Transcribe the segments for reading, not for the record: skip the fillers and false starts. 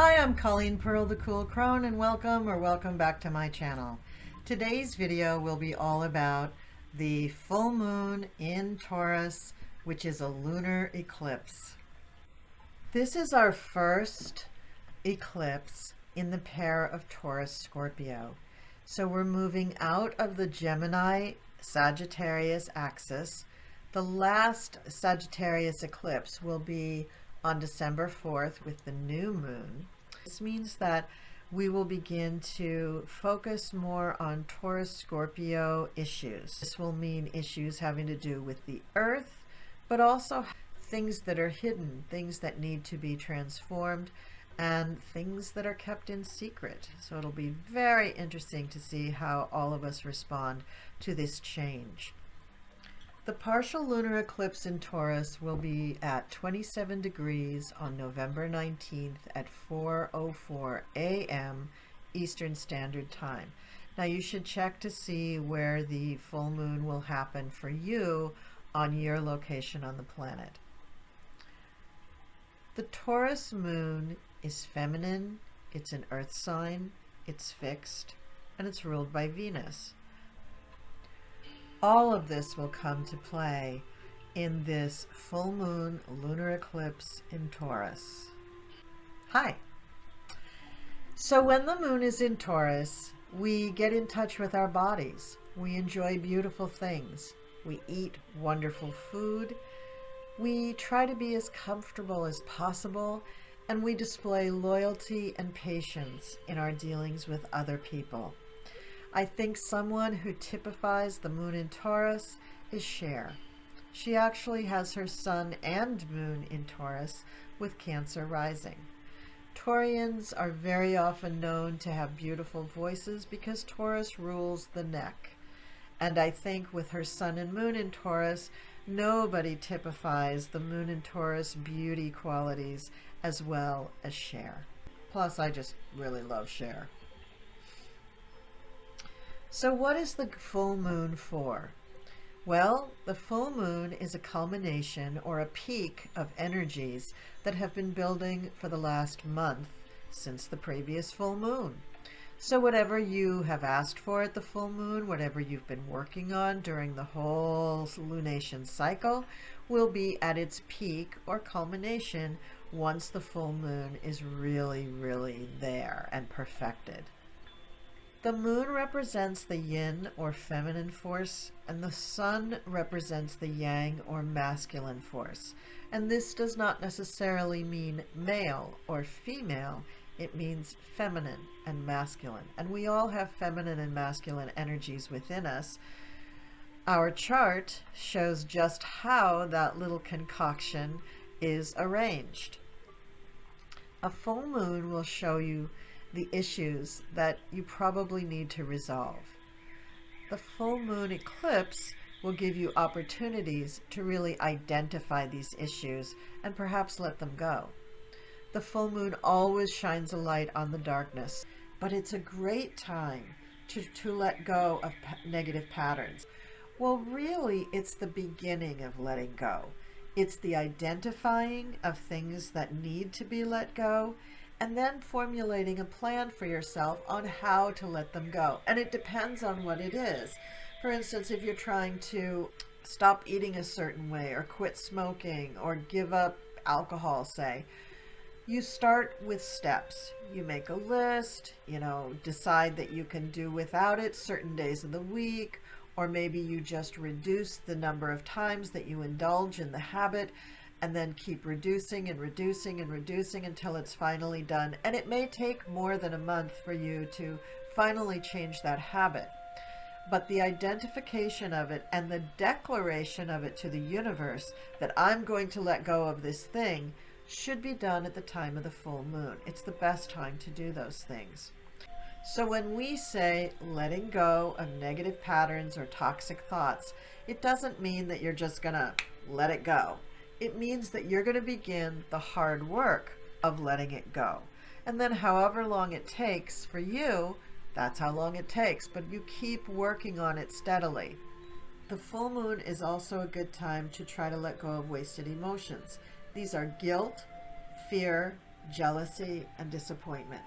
Hi, I'm Colleen Pearl the Cool Crone, and welcome back to my channel. Today's video will be all about the full moon in Taurus, which is a lunar eclipse. This is our first eclipse in the pair of Taurus Scorpio. So we're moving out of the Gemini Sagittarius axis. The last Sagittarius eclipse will be on December 4th with the new moon. This means that we will begin to focus more on Taurus Scorpio issues. This will mean issues having to do with the earth, but also things that are hidden, things that need to be transformed, and things that are kept in secret. So it'll be very interesting to see how all of us respond to this change. The partial lunar eclipse in Taurus will be at 27 degrees on November 19th at 4:04 a.m. Eastern Standard Time. Now you should check to see where the full moon will happen for you on your location on the planet. The Taurus moon is feminine, it's an earth sign, it's fixed, and it's ruled by Venus. All of this will come to play in this full moon lunar eclipse in Taurus. Hi. So when the moon is in Taurus, we get in touch with our bodies. We enjoy beautiful things. We eat wonderful food. We try to be as comfortable as possible, and we display loyalty and patience in our dealings with other people. I think someone who typifies the moon in Taurus is Cher. She actually has her sun and moon in Taurus with Cancer rising. Taurians are very often known to have beautiful voices because Taurus rules the neck. And I think with her sun and moon in Taurus, nobody typifies the moon in Taurus beauty qualities as well as Cher. Plus, I just really love Cher. So what is the full moon for? Well, the full moon is a culmination or a peak of energies that have been building for the last month since the previous full moon. So whatever you have asked for at the full moon, whatever you've been working on during the whole lunation cycle, will be at its peak or culmination once the full moon is really there and perfected. The moon represents the yin or feminine force, and the sun represents the yang or masculine force. And this does not necessarily mean male or female, it means feminine and masculine. And we all have feminine and masculine energies within us. Our chart shows just how that little concoction is arranged. A full moon will show you the issues that you probably need to resolve. The full moon eclipse will give you opportunities to really identify these issues and perhaps let them go. The full moon always shines a light on the darkness, but it's a great time to let go of negative patterns. Well, really, it's the beginning of letting go. It's the identifying of things that need to be let go, and then formulating a plan for yourself on how to let them go. And it depends on what it is. For instance, if you're trying to stop eating a certain way or quit smoking or give up alcohol, say, you start with steps. You make a list, decide that you can do without it certain days of the week, or maybe you just reduce the number of times that you indulge in the habit, and then keep reducing until it's finally done. And it may take more than a month for you to finally change that habit. But the identification of it and the declaration of it to the universe that I'm going to let go of this thing should be done at the time of the full moon. It's the best time to do those things. So when we say letting go of negative patterns or toxic thoughts, it doesn't mean that you're just gonna let it go. It means that you're going to begin the hard work of letting it go. And then however long it takes for you, that's how long it takes, but you keep working on it steadily. The full moon is also a good time to try to let go of wasted emotions. These are guilt, fear, jealousy, and disappointment.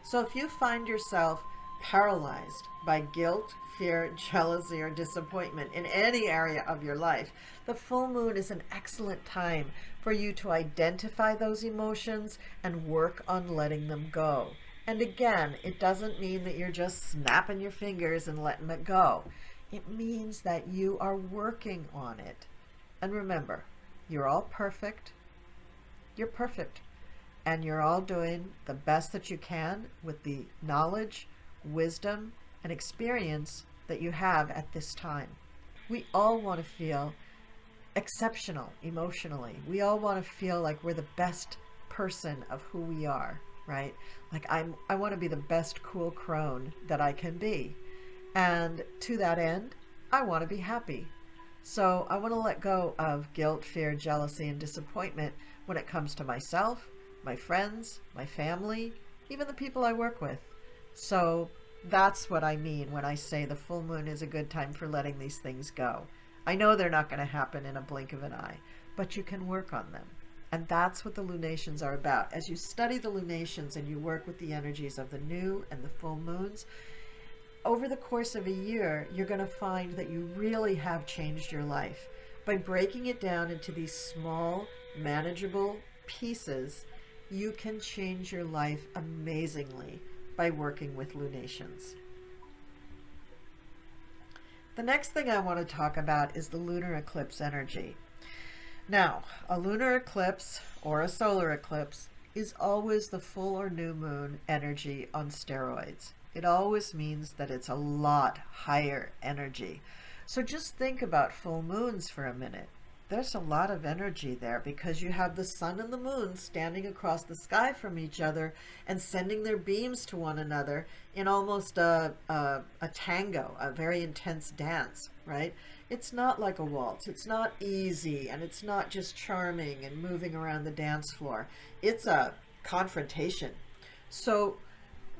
So if you find yourself paralyzed by guilt, fear, jealousy, or disappointment in any area of your life, the full moon is an excellent time for you to identify those emotions and work on letting them go. And again, it doesn't mean that you're just snapping your fingers and letting it go. It means that you are working on it. And remember, you're all perfect. You're perfect. And you're all doing the best that you can with the knowledge, wisdom, and experience that you have at this time. We all want to feel exceptional emotionally. We all want to feel like we're the best person of who we are, right? Like I want to be the best cool crone that I can be. And to that end, I want to be happy. So I want to let go of guilt, fear, jealousy, and disappointment when it comes to myself, my friends, my family, even the people I work with. So that's what I mean when I say the full moon is a good time for letting these things go. I know they're not going to happen in a blink of an eye, but you can work on them. And that's what the lunations are about. As you study the lunations and you work with the energies of the new and the full moons, over the course of a year, you're going to find that you really have changed your life. By breaking it down into these small, manageable pieces, you can change your life amazingly by working with lunations. The next thing I want to talk about is the lunar eclipse energy. Now, a lunar eclipse or a solar eclipse is always the full or new moon energy on steroids. It always means that it's a lot higher energy. So just think about full moons for a minute. There's a lot of energy there because you have the sun and the moon standing across the sky from each other and sending their beams to one another in almost a tango, a very intense dance, right? It's not like a waltz. It's not easy, and it's not just charming and moving around the dance floor. It's a confrontation. So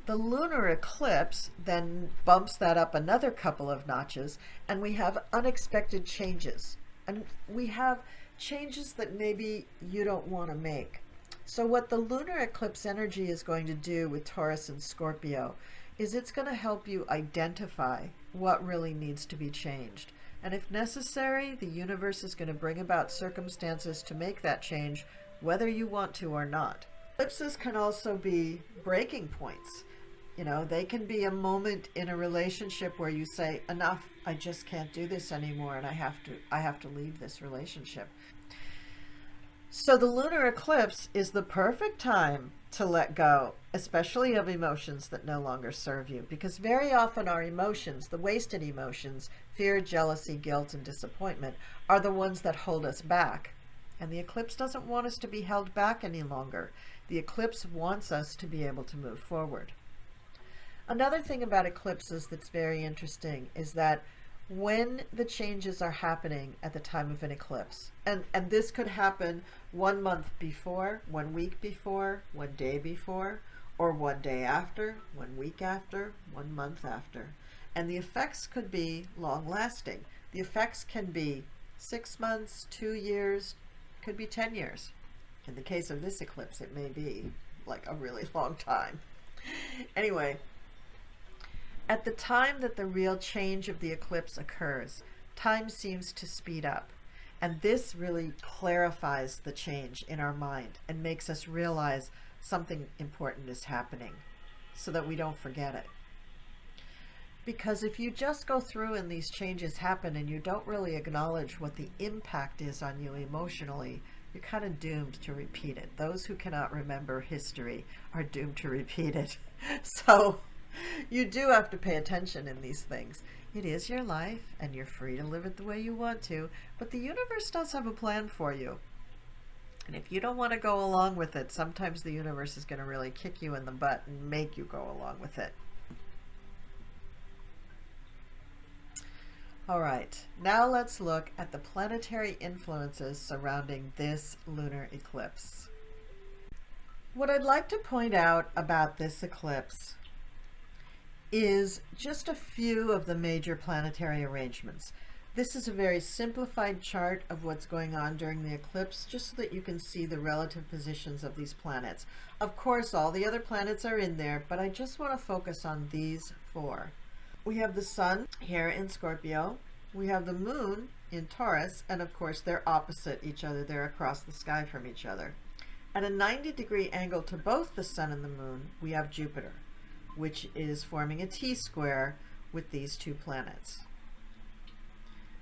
the lunar eclipse then bumps that up another couple of notches, and we have unexpected changes. And we have changes that maybe you don't want to make. So what the lunar eclipse energy is going to do with Taurus and Scorpio is it's going to help you identify what really needs to be changed. And if necessary, the universe is going to bring about circumstances to make that change, whether you want to or not. Eclipses can also be breaking points. You know, they can be a moment in a relationship where you say, enough, I just can't do this anymore, and I have to leave this relationship. So the lunar eclipse is the perfect time to let go, especially of emotions that no longer serve you, because very often our emotions, the wasted emotions, fear, jealousy, guilt, and disappointment, are the ones that hold us back. And the eclipse doesn't want us to be held back any longer. The eclipse wants us to be able to move forward. Another thing about eclipses that's very interesting is that when the changes are happening at the time of an eclipse, and this could happen 1 month before, 1 week before, 1 day before, or 1 day after, 1 week after, 1 month after. And the effects could be long lasting. The effects can be 6 months, 2 years, could be 10 years. In the case of this eclipse, it may be like a really long time. Anyway, at the time that the real change of the eclipse occurs, time seems to speed up. And this really clarifies the change in our mind and makes us realize something important is happening so that we don't forget it. Because if you just go through and these changes happen and you don't really acknowledge what the impact is on you emotionally, you're kind of doomed to repeat it. Those who cannot remember history are doomed to repeat it. So you do have to pay attention in these things. It is your life, and you're free to live it the way you want to, but the universe does have a plan for you. And if you don't want to go along with it, sometimes the universe is going to really kick you in the butt and make you go along with it. All right, now let's look at the planetary influences surrounding this lunar eclipse. What I'd like to point out about this eclipse is just a few of the major planetary arrangements. This is a very simplified chart of what's going on during the eclipse, just so that you can see the relative positions of these planets. Of course, all the other planets are in there, but I just want to focus on these four. We have the sun here in Scorpio. We have the moon in Taurus, and of course they're opposite each other. They're across the sky from each other. At a 90-degree angle to both the sun and the moon, we have Jupiter, which is forming a T-square with these two planets.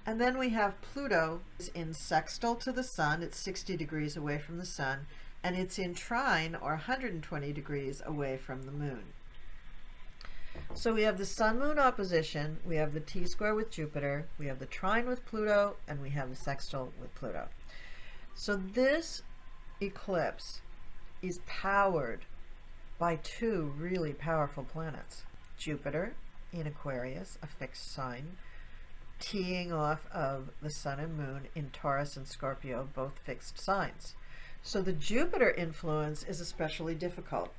And then we have Pluto in sextile to the sun. It's 60 degrees away from the sun, and it's in trine, or 120 degrees away from the moon. So we have the sun-moon opposition, we have the T-square with Jupiter, we have the trine with Pluto, and we have the sextile with Pluto. So this eclipse is powered by two really powerful planets. Jupiter in Aquarius, a fixed sign, teeing off of the sun and moon in Taurus and Scorpio, both fixed signs. So the Jupiter influence is especially difficult.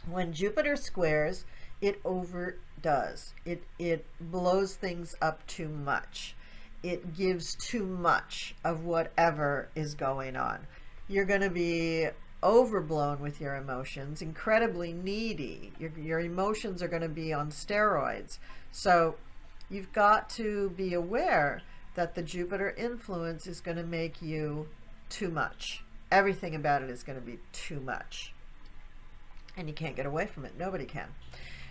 When Jupiter squares, it overdoes. It blows things up too much. It gives too much of whatever is going on. You're going to be overblown with your emotions, incredibly needy. Your emotions are going to be on steroids. So you've got to be aware that the Jupiter influence is going to make you too much. Everything about it is going to be too much. And you can't get away from it. Nobody can.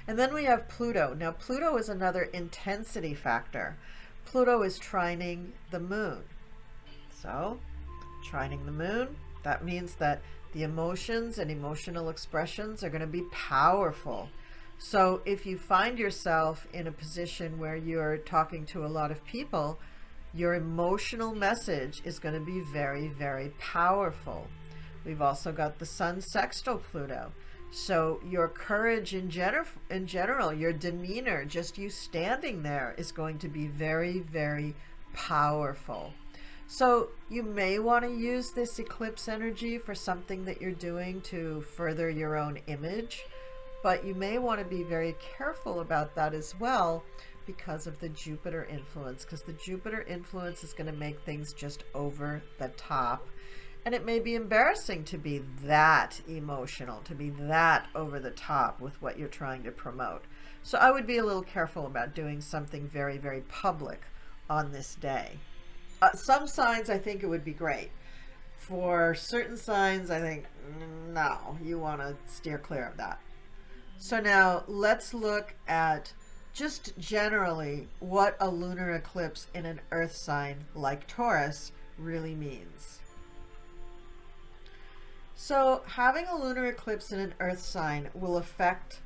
And then we have Pluto. Now, Pluto is another intensity factor. Pluto is trining the moon. So, trining the moon, that means that the emotions and emotional expressions are going to be powerful. So if you find yourself in a position where you're talking to a lot of people, your emotional message is going to be very, very powerful. We've also got the sun sextile Pluto. So your courage in general, your demeanor, just you standing there, is going to be very, very powerful. So you may want to use this eclipse energy for something that you're doing to further your own image, but you may want to be very careful about that as well because of the Jupiter influence, because the Jupiter influence is going to make things just over the top. And it may be embarrassing to be that emotional, to be that over the top with what you're trying to promote. So I would be a little careful about doing something very, very public on this day. Some signs, I think it would be great. For certain signs, I think, no, you want to steer clear of that. So now let's look at just generally what a lunar eclipse in an earth sign like Taurus really means. So having a lunar eclipse in an earth sign will affect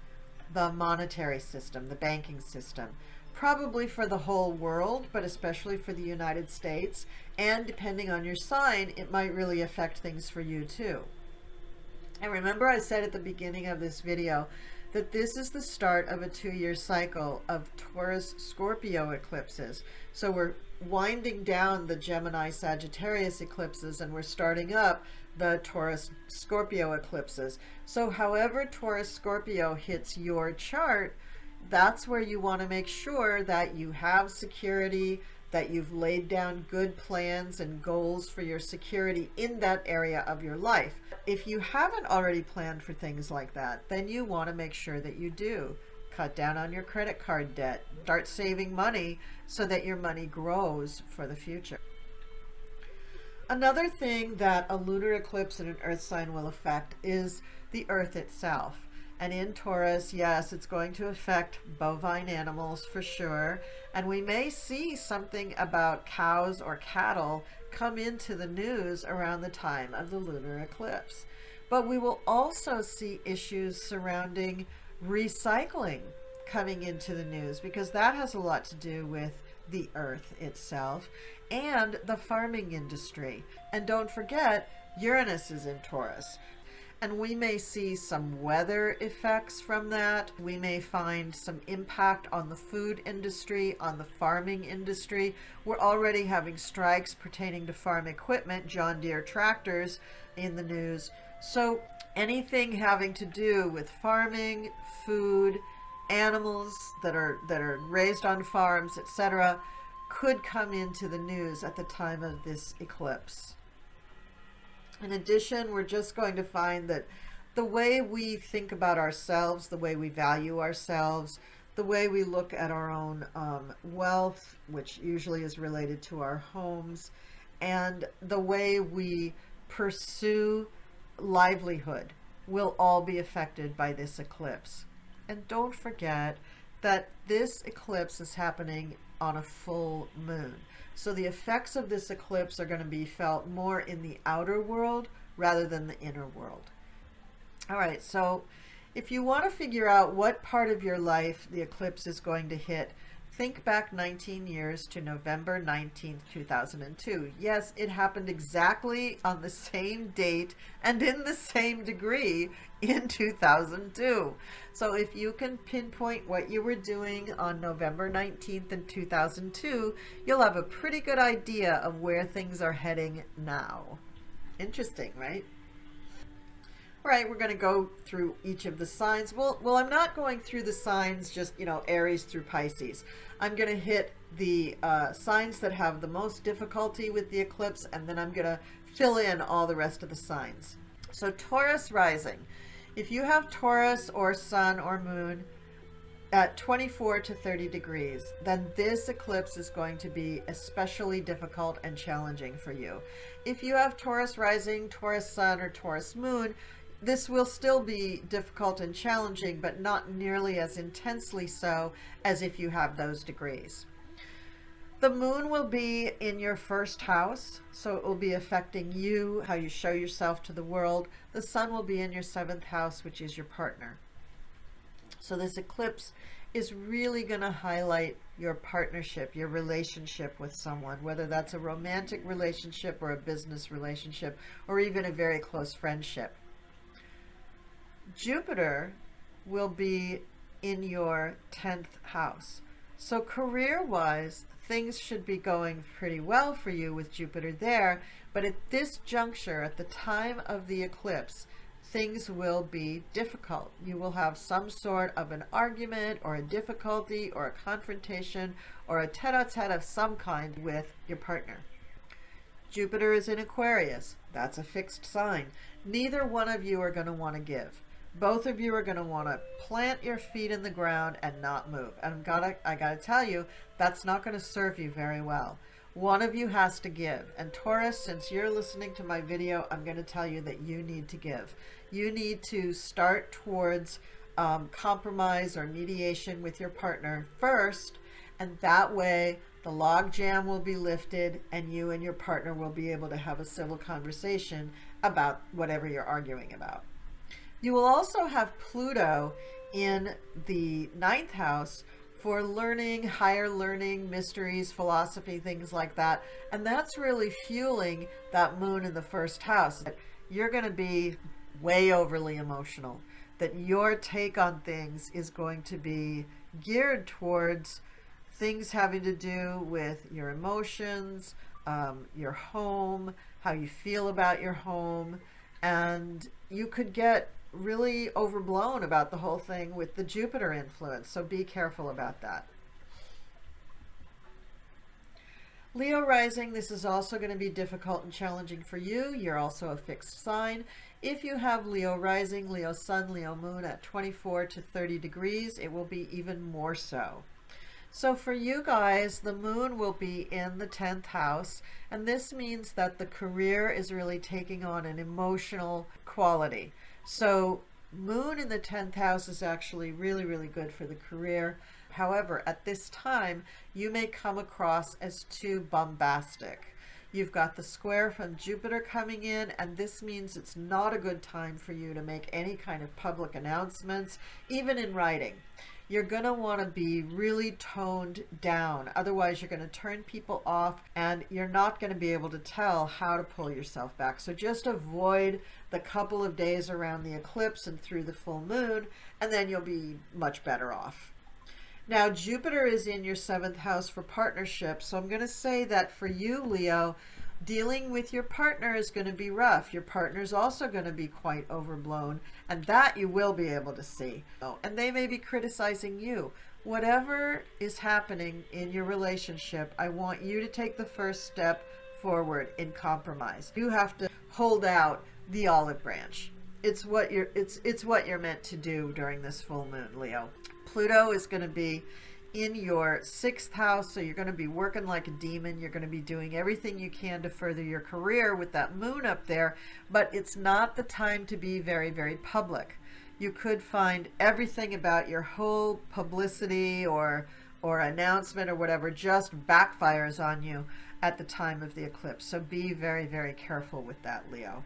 the monetary system, the banking system, probably for the whole world, but especially for the United States. And depending on your sign, it might really affect things for you too. And remember, I said at the beginning of this video that this is the start of a 2-year cycle of Taurus Scorpio eclipses. So we're winding down the Gemini Sagittarius eclipses and we're starting up the Taurus Scorpio eclipses. So however Taurus Scorpio hits your chart, that's where you want to make sure that you have security, that you've laid down good plans and goals for your security in that area of your life. If you haven't already planned for things like that, then you want to make sure that you do. Cut down on your credit card debt, start saving money so that your money grows for the future. Another thing that a lunar eclipse in an earth sign will affect is the earth itself. And in Taurus, yes, it's going to affect bovine animals for sure. And we may see something about cows or cattle come into the news around the time of the lunar eclipse. But we will also see issues surrounding recycling coming into the news, because that has a lot to do with the earth itself and the farming industry. And don't forget, Uranus is in Taurus. And we may see some weather effects from that. We may find some impact on the food industry, on the farming industry. We're already having strikes pertaining to farm equipment, John Deere tractors in the news. So anything having to do with farming, food, animals that are raised on farms, etc., could come into the news at the time of this eclipse. In addition, we're just going to find that the way we think about ourselves, the way we value ourselves, the way we look at our own wealth, which usually is related to our homes, and the way we pursue livelihood will all be affected by this eclipse. And don't forget that this eclipse is happening on a full moon. So the effects of this eclipse are going to be felt more in the outer world rather than the inner world. All right, so if you want to figure out what part of your life the eclipse is going to hit, think back 19 years to November 19th, 2002. Yes, it happened exactly on the same date and in the same degree in 2002. So if you can pinpoint what you were doing on November 19th in 2002, you'll have a pretty good idea of where things are heading now. Interesting, right? All right, we're going to go through each of the signs. Well, I'm not going through the signs just, Aries through Pisces. I'm going to hit the signs that have the most difficulty with the eclipse, and then I'm going to fill in all the rest of the signs. So Taurus rising. If you have Taurus or Sun or Moon at 24 to 30 degrees, then this eclipse is going to be especially difficult and challenging for you. If you have Taurus rising, Taurus Sun, or Taurus Moon, this will still be difficult and challenging, but not nearly as intensely so as if you have those degrees. The moon will be in your first house, so it will be affecting you, how you show yourself to the world. The sun will be in your seventh house, which is your partner. So this eclipse is really going to highlight your partnership, your relationship with someone, whether that's a romantic relationship or a business relationship, or even a very close friendship. Jupiter will be in your 10th house. So career-wise, things should be going pretty well for you with Jupiter there, but at this juncture, at the time of the eclipse, things will be difficult. You will have some sort of an argument or a difficulty or a confrontation or a tete-a-tete of some kind with your partner. Jupiter is in Aquarius. That's a fixed sign. Neither one of you are going to want to give. Both of you are going to want to plant your feet in the ground and not move. And I gotta tell you, that's not going to serve you very well. One of you has to give. And Taurus, since you're listening to my video, I'm going to tell you that you need to give. You need to start towards compromise or mediation with your partner first, and that way the log jam will be lifted and you and your partner will be able to have a civil conversation about whatever you're arguing about. You will also have Pluto in the 9th house for learning, higher learning, mysteries, philosophy, things like that. And that's really fueling that moon in the first house. You're going to be way overly emotional, that your take on things is going to be geared towards things having to do with your emotions, your home, how you feel about your home, and you could get really overblown about the whole thing with the Jupiter influence, so be careful about that. Leo rising, this is also going to be difficult and challenging for you. You're also a fixed sign. If you have Leo rising, Leo sun, Leo moon at 24 to 30 degrees, it will be even more so. So for you guys, the moon will be in the 10th house, and this means that the career is really taking on an emotional quality. So moon in the 10th house is actually really, really good for the career. However, at this time, you may come across as too bombastic. You've got the square from Jupiter coming in, and this means it's not a good time for you to make any kind of public announcements, even in writing. You're going to want to be really toned down. Otherwise, you're going to turn people off and you're not going to be able to tell how to pull yourself back. So just avoid the couple of days around the eclipse and through the full moon, and then you'll be much better off. Now, Jupiter is in your 7th house for partnership. So I'm going to say that for you, Leo, dealing with your partner is going to be rough. Your partner is also going to be quite overblown, and that you will be able to see. And they may be criticizing you. whatever is happening in your relationship, I want you to take the first step forward in compromise. You have to hold out the olive branch. It's what you're meant to do during this full moon, Leo. Pluto is going to be in your 6th house, so you're going to be working like a demon. You're going to be doing everything you can to further your career with that moon up there, but it's not the time to be very, very public. You could find everything about your whole publicity or announcement or whatever just backfires on you at the time of the eclipse. So be very, very careful with that, Leo.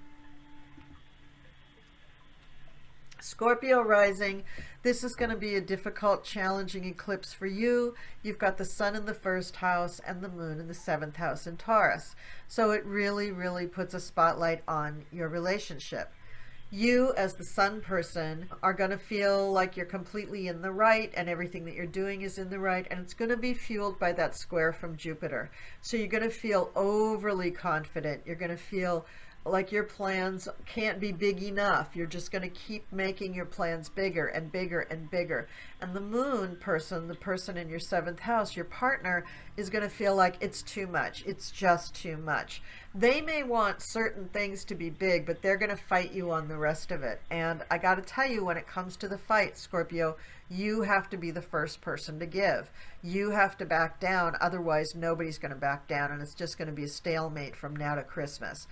Scorpio rising, this is going to be a difficult, challenging eclipse for you. You've got the sun in the 1st house and the moon in the 7th house in Taurus. So it really, really puts a spotlight on your relationship. You, as the sun person, are going to feel like you're completely in the right and everything that you're doing is in the right, and it's going to be fueled by that square from Jupiter. So you're going to feel overly confident. You're going to feel like your plans can't be big enough. You're just going to keep making your plans bigger and bigger and bigger. And the moon person, the person in your 7th house, your partner, is going to feel like it's too much. It's just too much. They may want certain things to be big, but they're going to fight you on the rest of it. And I got to tell you, when it comes to the fight, Scorpio, you have to be the first person to give. You have to back down. Otherwise, nobody's going to back down, and it's just going to be a stalemate from now to Christmas.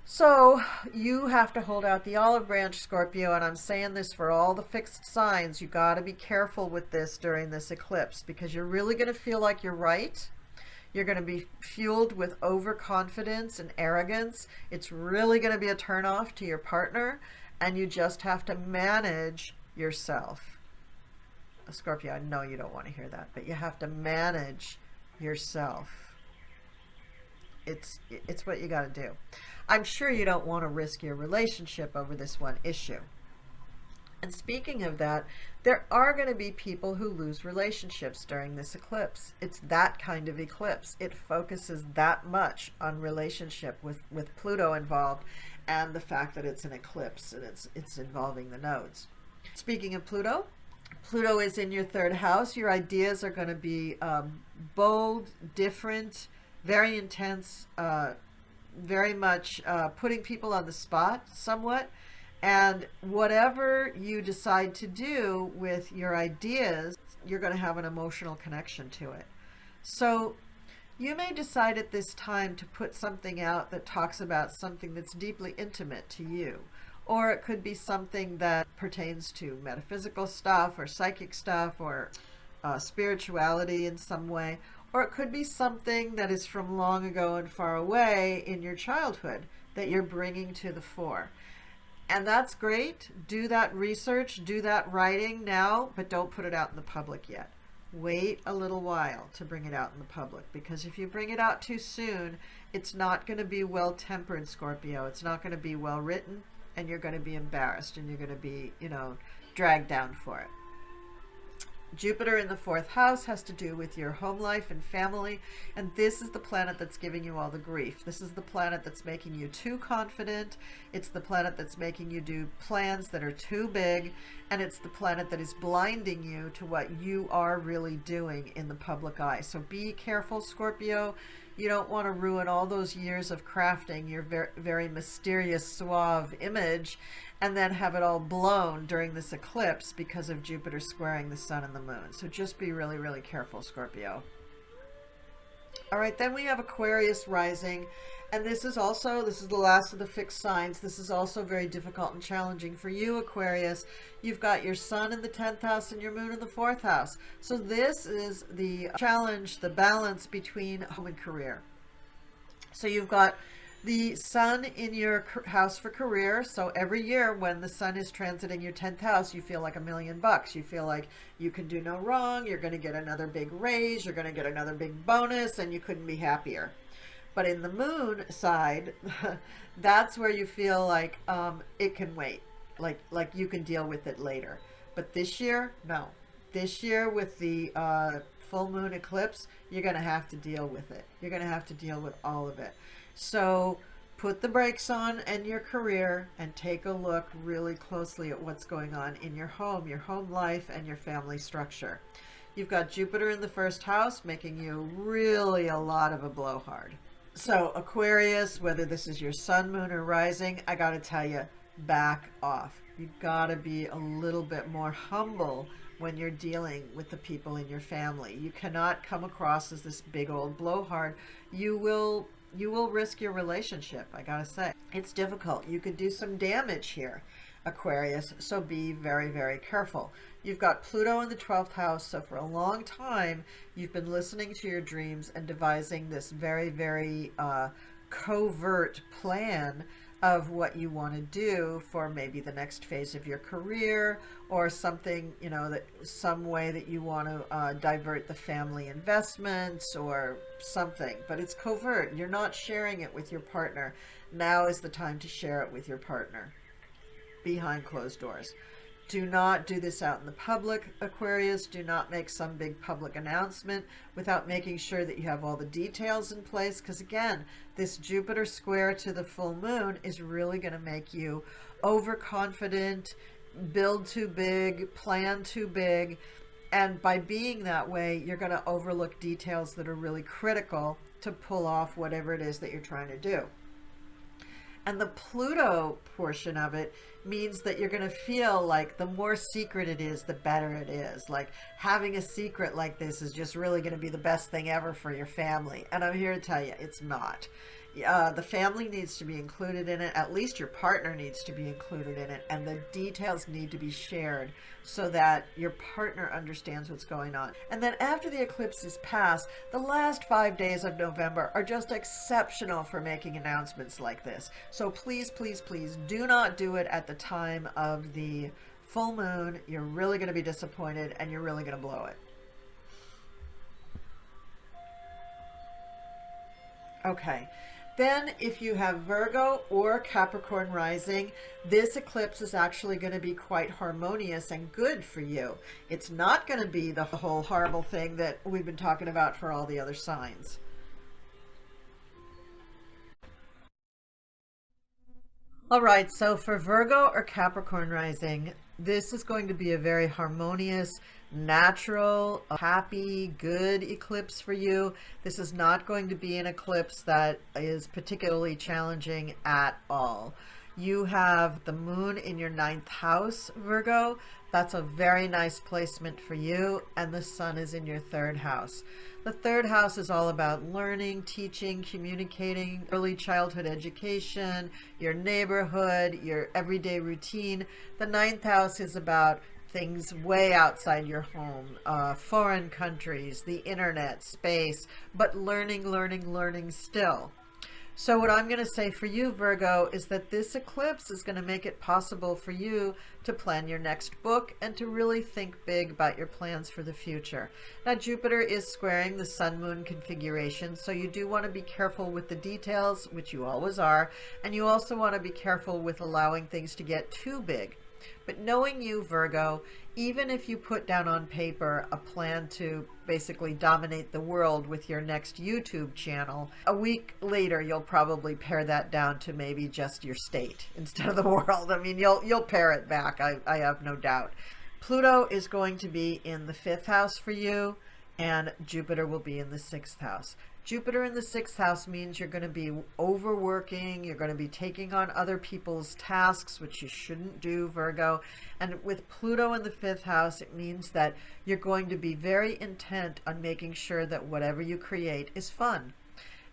So you have to hold out the olive branch, Scorpio, and I'm saying this for all the fixed signs. You got to be careful with this during this eclipse, because you're really going to feel like you're right. You're going to be fueled with overconfidence and arrogance. It's really going to be a turnoff to your partner, and you just have to manage yourself. Scorpio, I know you don't want to hear that, but you have to manage yourself. It's what you got to do. I'm sure you don't want to risk your relationship over this one issue. And speaking of that, there are going to be people who lose relationships during this eclipse. It's that kind of eclipse. It focuses that much on relationship with Pluto involved, and the fact that it's an eclipse and it's involving the nodes. Speaking of Pluto, Pluto is in your 3rd house. Your ideas are going to be bold, different, very intense, very much putting people on the spot somewhat. And whatever you decide to do with your ideas, you're going to have an emotional connection to it. So you may decide at this time to put something out that talks about something that's deeply intimate to you. Or it could be something that pertains to metaphysical stuff or psychic stuff or spirituality in some way. Or it could be something that is from long ago and far away in your childhood that you're bringing to the fore. And that's great. Do that research, do that writing now, but don't put it out in the public yet. Wait a little while to bring it out in the public, because if you bring it out too soon, it's not going to be well-tempered, Scorpio. It's not going to be well-written, and you're going to be embarrassed, and you're going to be, dragged down for it. Jupiter in the 4th house has to do with your home life and family, and this is the planet that's giving you all the grief. This is the planet that's making you too confident. It's the planet that's making you do plans that are too big, and it's the planet that is blinding you to what you are really doing in the public eye. So be careful, Scorpio. You don't want to ruin all those years of crafting your very, very mysterious, suave image and then have it all blown during this eclipse because of Jupiter squaring the sun and the moon. So just be really, really careful, Scorpio. All right, then we have Aquarius rising, and this is the last of the fixed signs. This is also very difficult and challenging for you, Aquarius. You've got your sun in the 10th house and your moon in the 4th house. So this is the challenge, the balance between home and career. So you've got the sun in your house for career. So every year when the sun is transiting your 10th house, you feel like $1 million. You feel like you can do no wrong. You're going to get another big raise. You're going to get another big bonus, and you couldn't be happier. But in the moon side, that's where you feel like it can wait. Like you can deal with it later. But this year, no. This year with the full moon eclipse, you're going to have to deal with it. You're going to have to deal with all of it. So put the brakes on in your career and take a look really closely at what's going on in your home life, and your family structure. You've got Jupiter in the first house, making you really a lot of a blowhard. So Aquarius, whether this is your sun, moon, or rising, I got to tell you, back off. You got to be a little bit more humble when you're dealing with the people in your family. You cannot come across as this big old blowhard. You will risk your relationship, I gotta say. It's difficult. You could do some damage here, Aquarius, so be very, very careful. You've got Pluto in the 12th house, so for a long time, you've been listening to your dreams and devising this very, very covert plan of what you want to do for maybe the next phase of your career, or something, you know, that some way that you want to divert the family investments or something, but it's covert. You're not sharing it with your partner. Now is the time to share it with your partner behind closed doors. Do not do this out in the public, Aquarius. Do not make some big public announcement without making sure that you have all the details in place, because again, this Jupiter square to the full moon is really going to make you overconfident, build too big, plan too big, and by being that way, you're going to overlook details that are really critical to pull off whatever it is that you're trying to do. And the Pluto portion of it means that you're going to feel like the more secret it is, the better it is. Like having a secret like this is just really going to be the best thing ever for your family. And I'm here to tell you, it's not. The family needs to be included in it. At least your partner needs to be included in it. And the details need to be shared so that your partner understands what's going on. And then after the eclipse is passed, the last 5 days of November are just exceptional for making announcements like this. So please, please, please do not do it at the time of the full moon. You're really going to be disappointed and you're really going to blow it. Okay. Then if you have Virgo or Capricorn rising, this eclipse is actually going to be quite harmonious and good for you. It's not going to be the whole horrible thing that we've been talking about for all the other signs. All right, so for Virgo or Capricorn rising, this is going to be a very harmonious, natural, happy, good eclipse for you. This is not going to be an eclipse that is particularly challenging at all. You have the moon in your 9th house, Virgo. That's a very nice placement for you, and the sun is in your 3rd house. The 3rd house is all about learning, teaching, communicating, early childhood education, your neighborhood, your everyday routine. The 9th house is about things way outside your home, foreign countries, the internet, space, but learning still. So what I'm going to say for you, Virgo, is that this eclipse is going to make it possible for you to plan your next book and to really think big about your plans for the future. Now, Jupiter is squaring the sun-moon configuration, so you do want to be careful with the details, which you always are, and you also want to be careful with allowing things to get too big. But knowing you, Virgo, even if you put down on paper a plan to basically dominate the world with your next YouTube channel, a week later you'll probably pare that down to maybe just your state instead of the world. I mean, you'll pare it back, I have no doubt. Pluto is going to be in the 5th house for you, and Jupiter will be in the 6th house. Jupiter in the 6th house means you're going to be overworking, you're going to be taking on other people's tasks, which you shouldn't do, Virgo. And with Pluto in the 5th house, it means that you're going to be very intent on making sure that whatever you create is fun.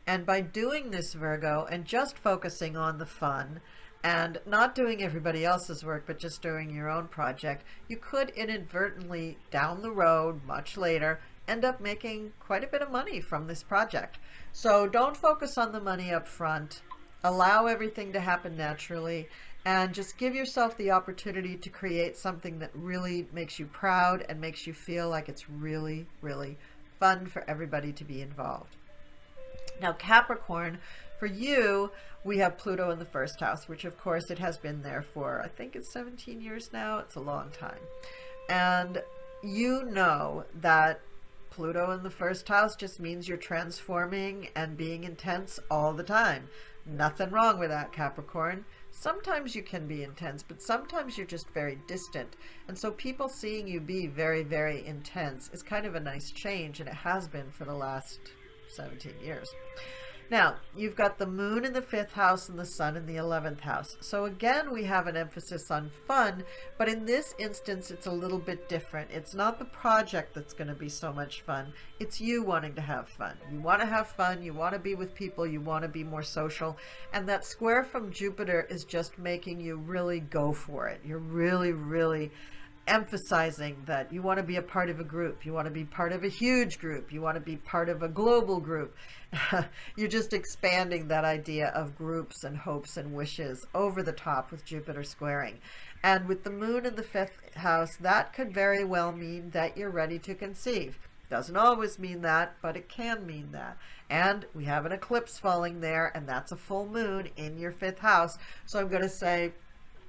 And by doing this, Virgo, and just focusing on the fun, and not doing everybody else's work, but just doing your own project, you could inadvertently, down the road, much later, end up making quite a bit of money from this project. So don't focus on the money up front. Allow everything to happen naturally, and just give yourself the opportunity to create something that really makes you proud and makes you feel like it's really, really fun for everybody to be involved. Now, Capricorn, for you, we have Pluto in the 1st house, which of course it has been there for, I think it's 17 years now. It's a long time. And you know that Pluto in the 1st house just means you're transforming and being intense all the time. Nothing wrong with that, Capricorn. Sometimes you can be intense, but sometimes you're just very distant. And so people seeing you be very, very intense is kind of a nice change, and it has been for the last 17 years. Now, you've got the moon in the 5th house and the sun in the 11th house. So again, we have an emphasis on fun, but in this instance, it's a little bit different. It's not the project that's going to be so much fun. It's you wanting to have fun. You want to have fun. You want to be with people. You want to be more social. And that square from Jupiter is just making you really go for it. You're really, really emphasizing that you want to be a part of a group. You want to be part of a huge group. You want to be part of a global group. You're just expanding that idea of groups and hopes and wishes over the top with Jupiter squaring. And with the moon in the 5th house, that could very well mean that you're ready to conceive. Doesn't always mean that, but it can mean that. And we have an eclipse falling there, and that's a full moon in your 5th house. So I'm going to say,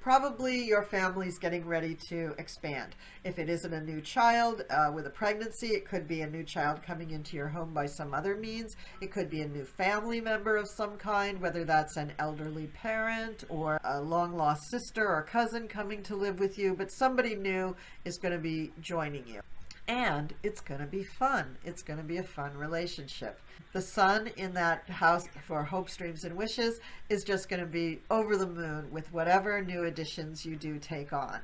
probably your family's getting ready to expand. If it isn't a new child with a pregnancy, it could be a new child coming into your home by some other means. It could be a new family member of some kind, whether that's an elderly parent or a long-lost sister or cousin coming to live with you, but somebody new is going to be joining you. And it's going to be fun. It's going to be a fun relationship. The sun in that house for hopes, dreams, and wishes is just going to be over the moon with whatever new additions you do take on.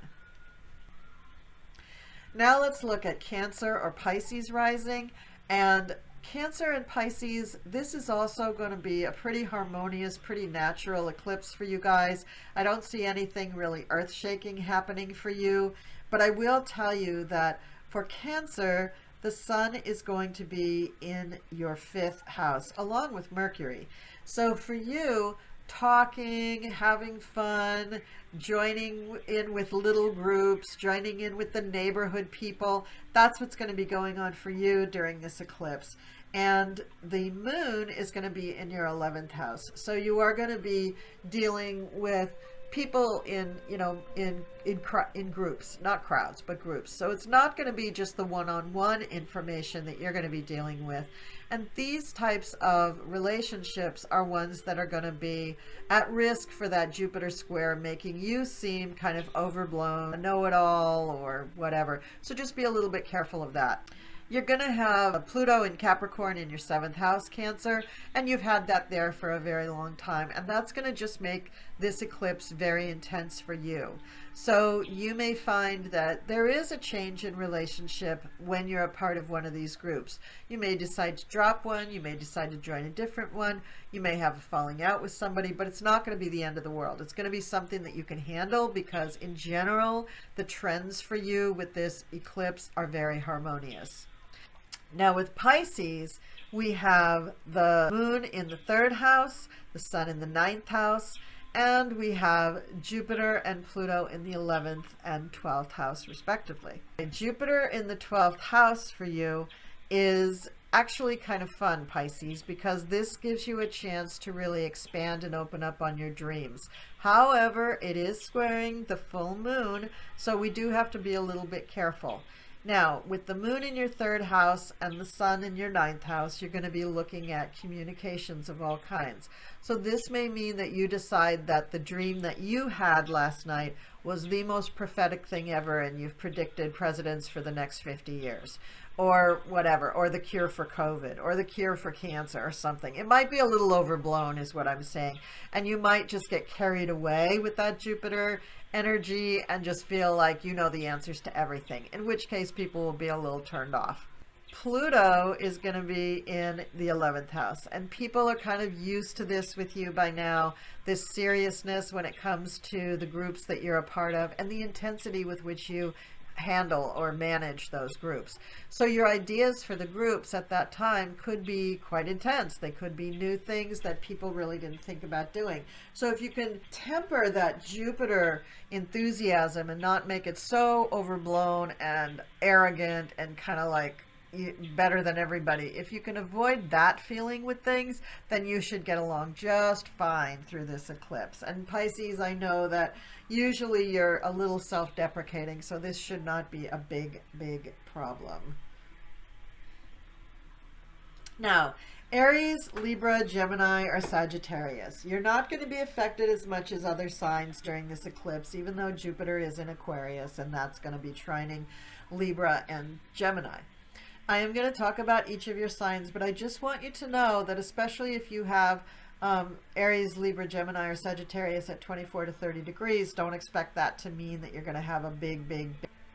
Now let's look at Cancer or Pisces rising. And Cancer and Pisces, this is also going to be a pretty harmonious, pretty natural eclipse for you guys. I don't see anything really earth-shaking happening for you, but I will tell you that for Cancer, the sun is going to be in your 5th house, along with Mercury. So for you, talking, having fun, joining in with little groups, joining in with the neighborhood people, that's what's going to be going on for you during this eclipse. And the moon is going to be in your 11th house. So you are going to be dealing with people in, you know, in groups, not crowds, but groups. So it's not going to be just the one-on-one information that you're going to be dealing with. And these types of relationships are ones that are going to be at risk for that Jupiter square, making you seem kind of overblown, a know-it-all or whatever. So just be a little bit careful of that. You're going to have Pluto in Capricorn in your 7th house, Cancer, and you've had that there for a very long time. And that's going to just make this eclipse very intense for you. So you may find that there is a change in relationship when you're a part of one of these groups. You may decide to drop one. You may decide to join a different one. You may have a falling out with somebody, but it's not going to be the end of the world. It's going to be something that you can handle because in general, the trends for you with this eclipse are very harmonious. Now with Pisces, we have the moon in the 3rd house, the sun in the 9th house, and we have Jupiter and Pluto in the 11th and 12th house respectively. Jupiter in the 12th house for you is actually kind of fun, Pisces, because this gives you a chance to really expand and open up on your dreams. However, it is squaring the full moon, so we do have to be a little bit careful. Now, with the moon in your 3rd house and the sun in your 9th house, you're going to be looking at communications of all kinds. So this may mean that you decide that the dream that you had last night was the most prophetic thing ever and you've predicted presidents for the next 50 years. Or whatever, or the cure for COVID, or the cure for cancer, or something. It might be a little overblown is what I'm saying. And you might just get carried away with that Jupiter energy and just feel like you know the answers to everything, in which case people will be a little turned off. Pluto is going to be in the 11th house, and people are kind of used to this with you by now, this seriousness when it comes to the groups that you're a part of and the intensity with which you handle or manage those groups. So your ideas for the groups at that time could be quite intense. They could be new things that people really didn't think about doing. So if you can temper that Jupiter enthusiasm and not make it so overblown and arrogant and kind of like better than everybody, if you can avoid that feeling with things, then you should get along just fine through this eclipse. And Pisces, I know that usually you're a little self-deprecating, so this should not be a big problem. Now, Aries, Libra, Gemini, or Sagittarius. You're not going to be affected as much as other signs during this eclipse, even though Jupiter is in Aquarius, and that's going to be trining Libra and Gemini. I am going to talk about each of your signs, but I just want you to know that especially if you have Aries, Libra, Gemini, or Sagittarius at 24 to 30 degrees, don't expect that to mean that you're going to have a big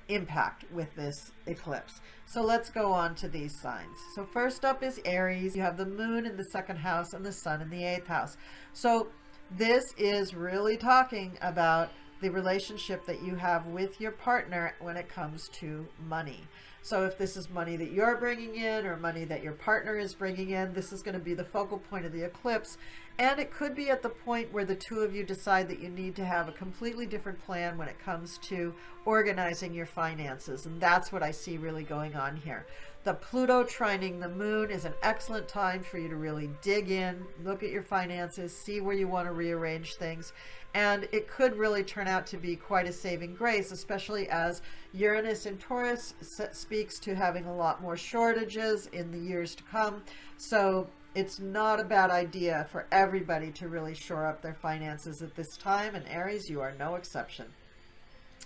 impact with this eclipse. So let's go on to these signs. So first up is Aries. You have the moon in the second house and the sun in the eighth house. So this is really talking about the relationship that you have with your partner when it comes to money. So if this is money that you're bringing in or money that your partner is bringing in, this is going to be the focal point of the eclipse. And it could be at the point where the two of you decide that you need to have a completely different plan when it comes to organizing your finances. And that's what I see really going on here. The Pluto trining the moon is an excellent time for you to really dig in, look at your finances, see where you want to rearrange things. And it could really turn out to be quite a saving grace, especially as Uranus in Taurus speaks to having a lot more shortages in the years to come. So it's not a bad idea for everybody to really shore up their finances at this time, and Aries, you are no exception.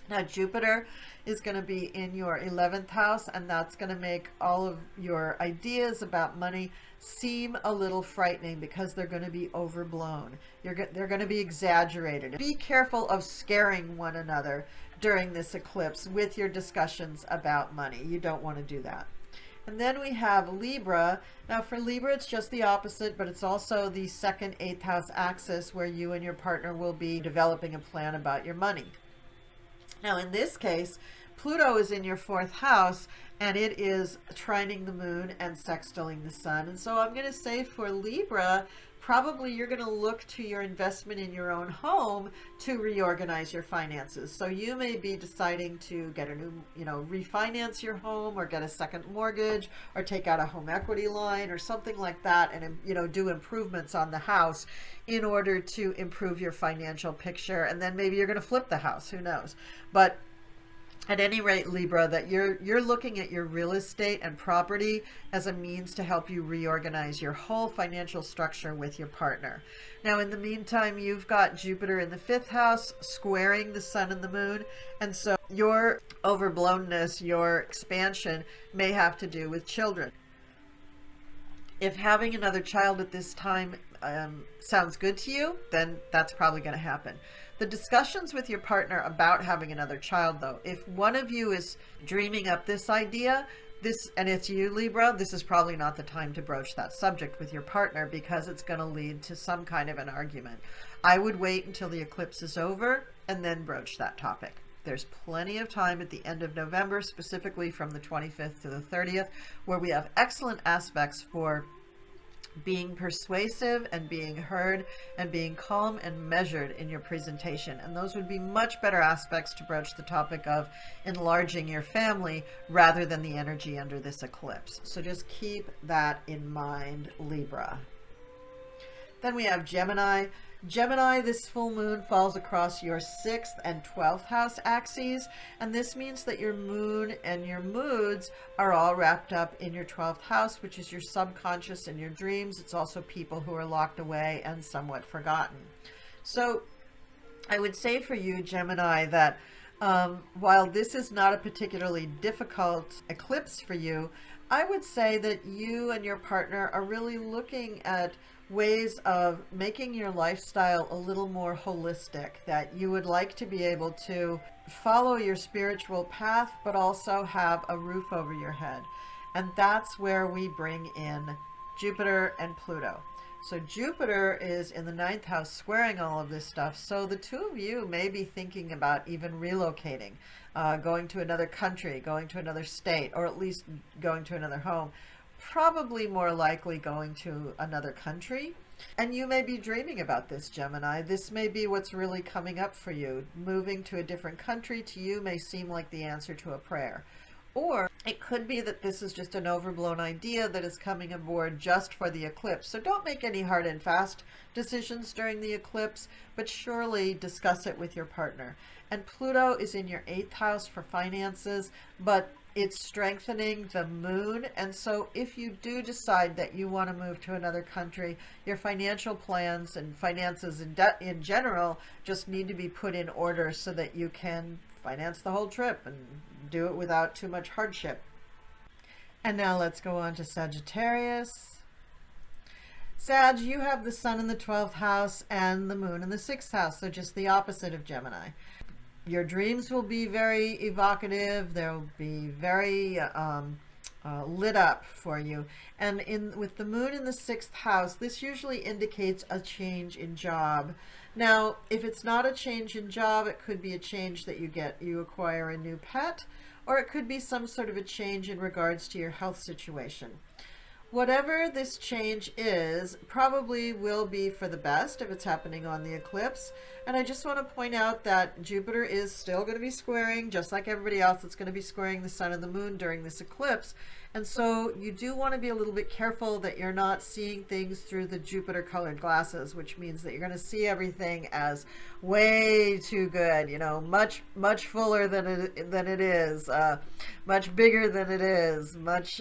Now Jupiter is going to be in your 11th house, and that's going to make all of your ideas about money seem a little frightening because they're going to be overblown. They're going to be exaggerated. Be careful of scaring one another during this eclipse with your discussions about money. You don't want to do that. And then we have Libra. Now for Libra, it's just the opposite, but it's also the second 8th house axis where you and your partner will be developing a plan about your money. Now in this case, Pluto is in your 4th house, and it is trining the moon and sextiling the sun. And so I'm going to say for Libra, probably you're going to look to your investment in your own home to reorganize your finances. So you may be deciding to get a new, refinance your home or get a second mortgage or take out a home equity line or something like that, and, do improvements on the house in order to improve your financial picture. And then maybe you're going to flip the house, who knows? But at any rate, Libra, that you're looking at your real estate and property as a means to help you reorganize your whole financial structure with your partner. Now, in the meantime, you've got Jupiter in the 5th house squaring the sun and the moon. And so your overblownness, your expansion may have to do with children. If having another child at this time sounds good to you, then that's probably going to happen. The discussions with your partner about having another child, though, if one of you is dreaming up this idea, and it's you, Libra, this is probably not the time to broach that subject with your partner because it's going to lead to some kind of an argument. I would wait until the eclipse is over and then broach that topic. There's plenty of time at the end of November, specifically from the 25th to the 30th, where we have excellent aspects for being persuasive and being heard and being calm and measured in your presentation. And those would be much better aspects to broach the topic of enlarging your family rather than the energy under this eclipse. So just keep that in mind, Libra. Then we have Gemini. Gemini, this full moon falls across your 6th and 12th house axes, and this means that your moon and your moods are all wrapped up in your 12th house, which is your subconscious and your dreams. It's also people who are locked away and somewhat forgotten. So I would say for you, Gemini, that while this is not a particularly difficult eclipse for you, I would say that you and your partner are really looking at ways of making your lifestyle a little more holistic, that you would like to be able to follow your spiritual path, but also have a roof over your head. And that's where we bring in Jupiter and Pluto. So Jupiter is in the 9th house squaring all of this stuff. So the two of you may be thinking about even relocating, going to another country, going to another state, or at least going to another home. Probably more likely going to another country. And you may be dreaming about this, Gemini. This may be what's really coming up for you. Moving to a different country to you may seem like the answer to a prayer. Or it could be that this is just an overblown idea that is coming aboard just for the eclipse. So don't make any hard and fast decisions during the eclipse, but surely discuss it with your partner. And Pluto is in your 8th house for finances, but It's strengthening the moon. And so if you do decide that you want to move to another country, your financial plans and finances in general just need to be put in order so that you can finance the whole trip and do it without too much hardship. And now let's go on to Sagittarius. Sag, you have the sun in the 12th house and the moon in the 6th house, so just the opposite of Gemini. Your dreams will be very evocative. They'll be very lit up for you. And with the moon in the 6th house, this usually indicates a change in job. Now, if it's not a change in job, it could be a change that you acquire a new pet, or it could be some sort of a change in regards to your health situation. Whatever this change is, probably will be for the best if it's happening on the eclipse. And I just want to point out that Jupiter is still going to be squaring, just like everybody else, it's going to be squaring the sun and the moon during this eclipse. And so you do want to be a little bit careful that you're not seeing things through the Jupiter colored glasses, which means that you're going to see everything as way too good, you know, much fuller than it is, much bigger than it is, much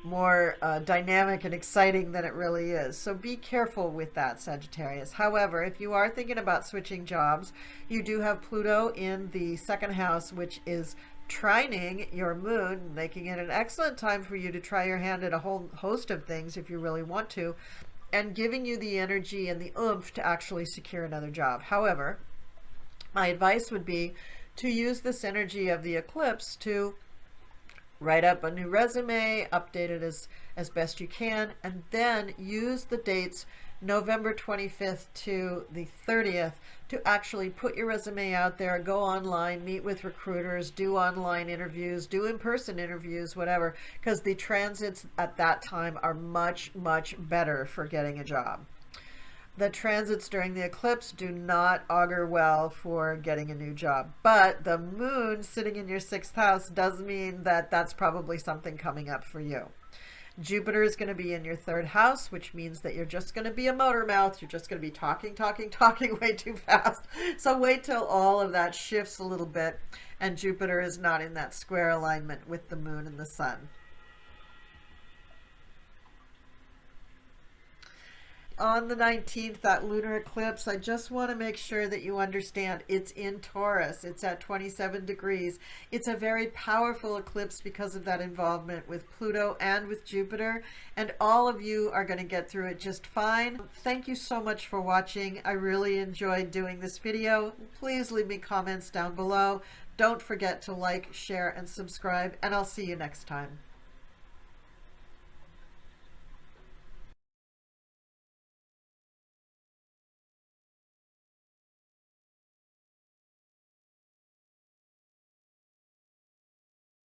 more dynamic and exciting than it really is. So be careful with that, Sagittarius. However, if you are thinking about switching jobs, you do have Pluto in the 2nd house, which is trining your moon, making it an excellent time for you to try your hand at a whole host of things if you really want to, and giving you the energy and the oomph to actually secure another job. However, my advice would be to use this energy of the eclipse to write up a new resume, update it as best you can, and then use the dates November 25th to the 30th to actually put your resume out there, go online, meet with recruiters, do online interviews, do in-person interviews, whatever, because the transits at that time are much better for getting a job. The transits during the eclipse do not augur well for getting a new job, but the moon sitting in your 6th house does mean that that's probably something coming up for you. Jupiter is going to be in your 3rd house, which means that you're just going to be a motor mouth. You're just going to be talking way too fast. So wait till all of that shifts a little bit and Jupiter is not in that square alignment with the moon and the sun. On the 19th, that lunar eclipse, I just want to make sure that you understand it's in Taurus. It's at 27 degrees. It's a very powerful eclipse because of that involvement with Pluto and with Jupiter, and all of you are going to get through it just fine. Thank you so much for watching. I really enjoyed doing this video. Please leave me comments down below. Don't forget to like, share, and subscribe, and I'll see you next time.